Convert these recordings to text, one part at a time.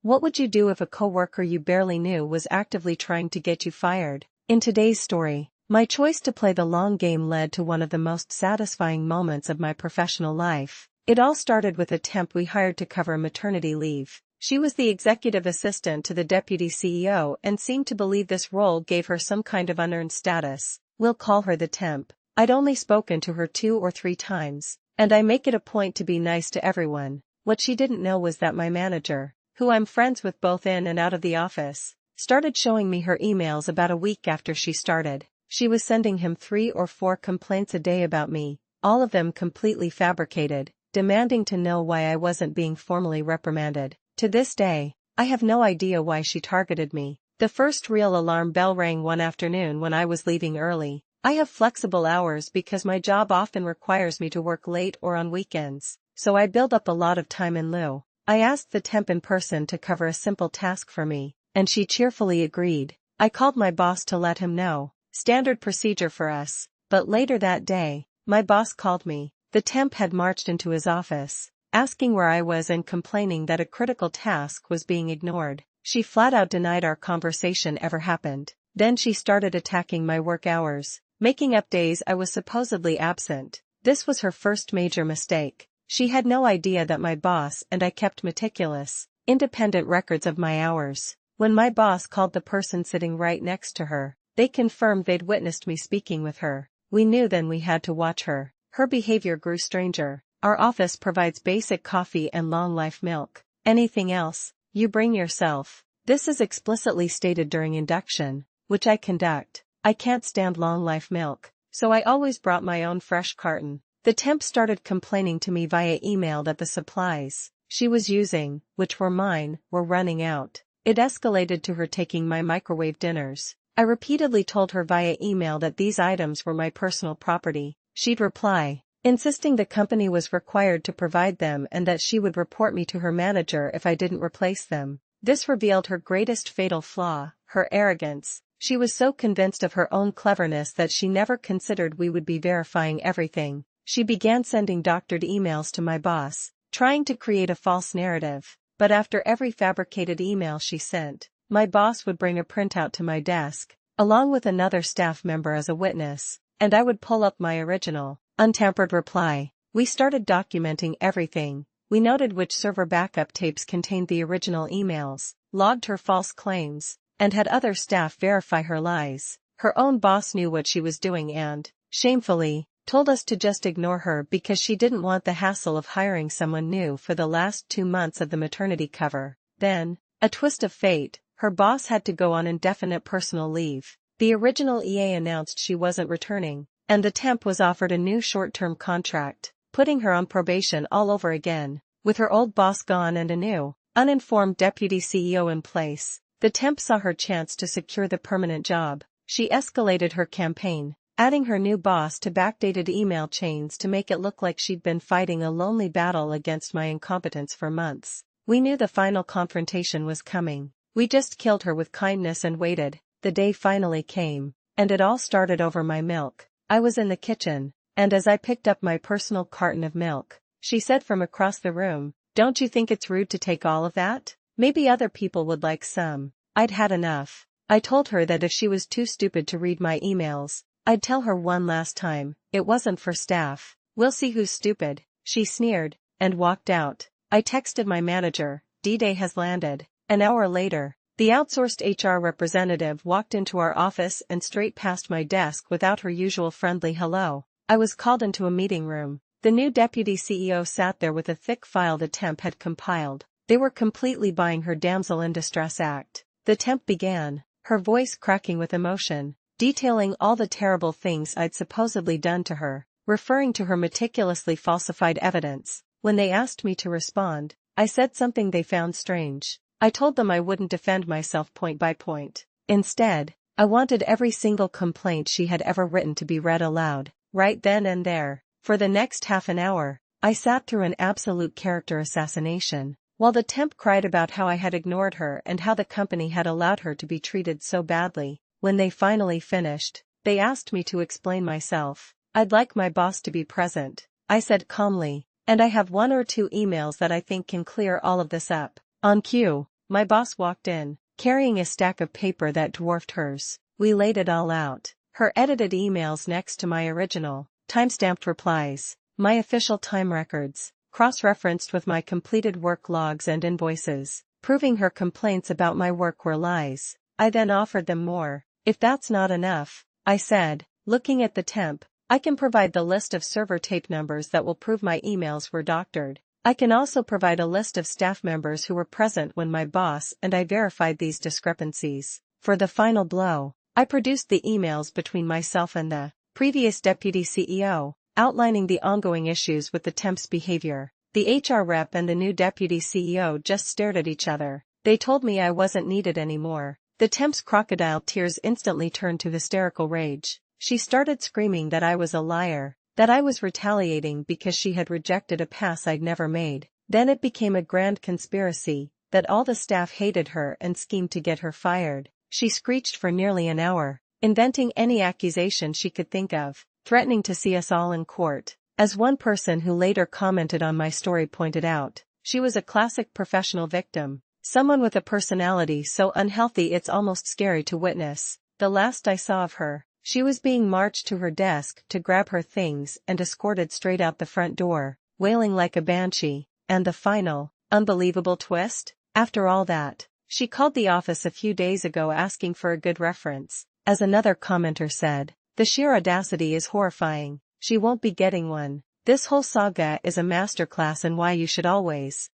What would you do if a coworker you barely knew was actively trying to get you fired? In today's story, my choice to play the long game led to one of the most satisfying moments of my professional life. It all started with a temp we hired to cover maternity leave. She was the executive assistant to the deputy CEO and seemed to believe this role gave her some kind of unearned status. We'll call her the temp. I'd only spoken to her 2 or 3 times, and I make it a point to be nice to everyone. What she didn't know was that my manager, who I'm friends with both in and out of the office, started showing me her emails about a week after she started. She was sending him 3 or 4 complaints a day about me, all of them completely fabricated, demanding to know why I wasn't being formally reprimanded. To this day, I have no idea why she targeted me. The first real alarm bell rang one afternoon when I was leaving early. I have flexible hours because my job often requires me to work late or on weekends, so I build up a lot of time in lieu. I asked the temp in person to cover a simple task for me, and she cheerfully agreed. I called my boss to let him know. Standard procedure for us. But later that day, my boss called me. The temp had marched into his office, asking where I was and complaining that a critical task was being ignored. She flat out denied our conversation ever happened. Then she started attacking my work hours, making up days I was supposedly absent. This was her first major mistake. She had no idea that my boss and I kept meticulous, independent records of my hours. When my boss called the person sitting right next to her, they confirmed they'd witnessed me speaking with her. We knew then we had to watch her. Her behavior grew stranger. Our office provides basic coffee and long life milk. Anything else, you bring yourself. This is explicitly stated during induction, which I conduct. I can't stand long life milk, so I always brought my own fresh carton. The temp started complaining to me via email that the supplies she was using, which were mine, were running out. It escalated to her taking my microwave dinners. I repeatedly told her via email that these items were my personal property. She'd reply, insisting the company was required to provide them and that she would report me to her manager if I didn't replace them. This revealed her greatest fatal flaw, her arrogance. She was so convinced of her own cleverness that she never considered we would be verifying everything. She began sending doctored emails to my boss, trying to create a false narrative. But after every fabricated email she sent, my boss would bring a printout to my desk, along with another staff member as a witness, and I would pull up my original, untampered reply. We started documenting everything. We noted which server backup tapes contained the original emails, logged her false claims, and had other staff verify her lies. Her own boss knew what she was doing and, shamefully, told us to just ignore her because she didn't want the hassle of hiring someone new for the last 2 months of the maternity cover. Then, a twist of fate, her boss had to go on indefinite personal leave. The original EA announced she wasn't returning, and the temp was offered a new short-term contract, putting her on probation all over again. With her old boss gone and a new, uninformed deputy CEO in place, the temp saw her chance to secure the permanent job. She escalated her campaign, adding her new boss to backdated email chains to make it look like she'd been fighting a lonely battle against my incompetence for months. We knew the final confrontation was coming. We just killed her with kindness and waited. The day finally came, and it all started over my milk. I was in the kitchen, and as I picked up my personal carton of milk, she said from across the room, "Don't you think it's rude to take all of that? Maybe other people would like some." I'd had enough. I told her that if she was too stupid to read my emails, I'd tell her one last time, it wasn't for staff. "We'll see who's stupid," she sneered, and walked out. I texted my manager, "D-Day has landed." An hour later, the outsourced HR representative walked into our office and straight past my desk without her usual friendly hello. I was called into a meeting room. The new deputy CEO sat there with a thick file the temp had compiled. They were completely buying her damsel in distress act. The temp began, her voice cracking with emotion, detailing all the terrible things I'd supposedly done to her, referring to her meticulously falsified evidence. When they asked me to respond, I said something they found strange. I told them I wouldn't defend myself point by point. Instead, I wanted every single complaint she had ever written to be read aloud, right then and there. For the next half an hour, I sat through an absolute character assassination, while the temp cried about how I had ignored her and how the company had allowed her to be treated so badly. When they finally finished, they asked me to explain myself. "I'd like my boss to be present," I said calmly, "and I have 1 or 2 emails that I think can clear all of this up." On cue, My boss walked in, carrying a stack of paper that dwarfed hers. We laid it all out. Her edited emails next to my original, timestamped replies, my official time records, cross-referenced with my completed work logs and invoices, proving her complaints about my work were lies. I then offered them more. If that's not enough, I said, looking at the temp, I can provide the list of server tape numbers that will prove my emails were doctored. I can also provide a list of staff members who were present when my boss and I verified these discrepancies. For the final blow, I produced the emails between myself and the previous deputy CEO, outlining the ongoing issues with the temp's behavior. The HR rep and the new deputy CEO just stared at each other. They told me I wasn't needed anymore. The temp's crocodile tears instantly turned to hysterical rage. She started screaming that I was a liar, that I was retaliating because she had rejected a pass I'd never made. Then it became a grand conspiracy, that all the staff hated her and schemed to get her fired. She screeched for nearly an hour, inventing any accusation she could think of, threatening to see us all in court. As one person who later commented on my story pointed out, she was a classic professional victim, someone with a personality so unhealthy it's almost scary to witness. The last I saw of her, she was being marched to her desk to grab her things and escorted straight out the front door, wailing like a banshee. And the final, unbelievable twist? After all that, she called the office a few days ago asking for a good reference. As another commenter said, the sheer audacity is horrifying. She won't be getting one. This whole saga is a masterclass in why you should always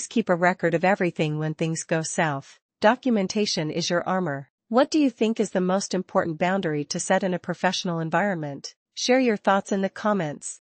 keep a record of everything when things go south. Documentation is your armor. What do you think is the most important boundary to set in a professional environment? Share your thoughts in the comments.